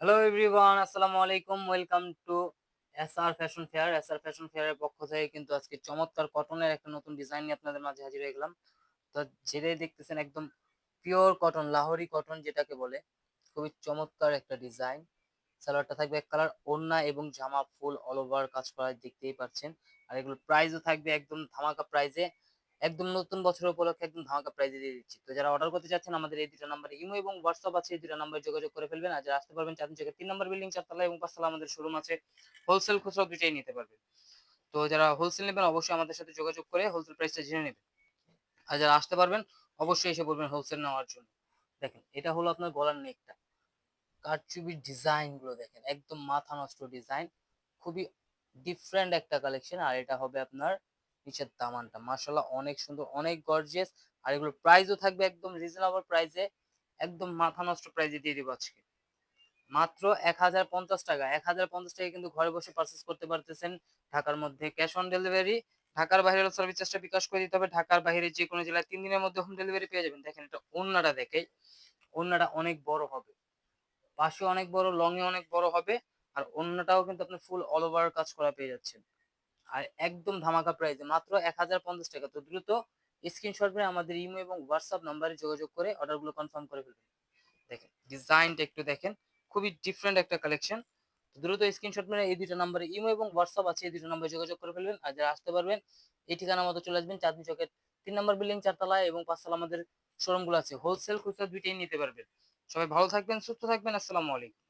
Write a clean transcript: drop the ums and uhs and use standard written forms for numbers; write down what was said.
Hello everyone, আসসালামু আলাইকুম। Welcome to SR fashion fair. SR fashion ফেয়ারের পক্ষ থেকে কিন্তু আজকে চমৎকার কটনের একটা নতুন ডিজাইন নিয়ে আপনাদের মাঝে হাজির হয়ে গেলাম। তো যেটাই দেখতেছেন একদম পিওর কটন, লাহোরি কটন যেটাকে বলে, খুবই চমৎকার একটা ডিজাইন। সালোয়ারটা থাকবে এক কালার, ওড়না এবং জামা ফুল অল ওভার কাজ করা দেখতেই পাচ্ছেন। আর এগুলো প্রাইসও থাকবে একদম ধামাকা প্রাইজে, একদম নতুন বছর উপলক্ষে একদম ধামাকা প্রাইজে দিয়ে দিচ্ছি। তো যারা অর্ডার করতে চাচ্ছেন আমাদের এই দুটো নাম্বারে ইমো এবং হোয়াটসঅ্যাপ আছে, এই দুটো নাম্বারে যোগাযোগ করে ফেলবেন। আর যারা আসতে পারবেন চাঁদনী চকের 3 নম্বর বিল্ডিং, 4 তলা এবং 5 তলা আমাদের শোরুম আছে। হোলসেল খুচরা দুইটাই নিতে পারবেন। তো যারা হোলসেল নেবেন অবশ্যই আমাদের সাথে যোগাযোগ করে হোলসেল প্রাইসটা জেনে নেবেন। আর যারা আসতে পারবেন অবশ্যই এসে বলবেন হোলসেল নেওয়ার জন্য। দেখেন এটা হলো আপনার গলার নেকটা, কারচুপির ডিজাইন গুলো দেখেন, একদম মাথা নষ্ট ডিজাইন, খুবই ডিফারেন্ট একটা কালেকশন। আর এটা হবে আপনার নিচের দামানটা, মাশাআল্লাহ অনেক সুন্দর, অনেক গর্জিয়াস। আর এগুলোর প্রাইসও থাকবে একদম রিজনেবল প্রাইসে, একদম মাথা নষ্ট প্রাইসে দিয়ে দিব আজকে মাত্র 1050 টাকা। 1050 টাকা কিন্তু ঘরে বসে পারচেস করতে পারতেছেন ঢাকার মধ্যে, ক্যাশ অন ডেলিভারি। ঢাকার বাইরে সার্ভিস চার্জটা বিকাশ করে দিতে হবে। ঢাকার বাইরে যে কোনো জেলায় 3 দিনের মধ্যে হোম ডেলিভারি পেয়ে যাবেন। দেখেন এটা ওন্নাটা দেখে, ওন্নাটা অনেক বড় হবে, পাশে অনেক বড়, লং এ অনেক বড় হবে। আর অন্যটাও কিন্তু আপনি ফুল অল ওভার কাজ করা পেয়ে যাচ্ছেন। আর একদম ধামাকা প্রাইসে মাত্র 1050 টাকা। তো দ্রুত স্ক্রিনশট মেরে আমাদের ইমো এবং হোয়াটসঅ্যাপ নাম্বারে যোগাযোগ করে অর্ডারগুলো কনফার্ম করে ফেলবেন। দেখেন ডিজাইনটা একটু দেখেন, খুবই ডিফারেন্ট একটা কালেকশন। দ্রুত স্ক্রিনশট মেরে এই দুটো নাম্বারে ইমো এবং হোয়াটসঅ্যাপ আছে, এই দুটো নাম্বারে যোগাযোগ করে ফেলবেন। আর যারা আসতে পারবেন এই ঠিকানা মতো চলে আসবেন চাঁদনী চকের 3 নম্বর বিল্ডিং, 4 তলায় এবং 5 তলা আমাদের শোরুম গুলো আছে। হোলসেল খুচরা দুইটাই নিতে পারবেন। সবাই ভালো থাকবেন, সুস্থ থাকবেন। আসসালামু আলাইকুম।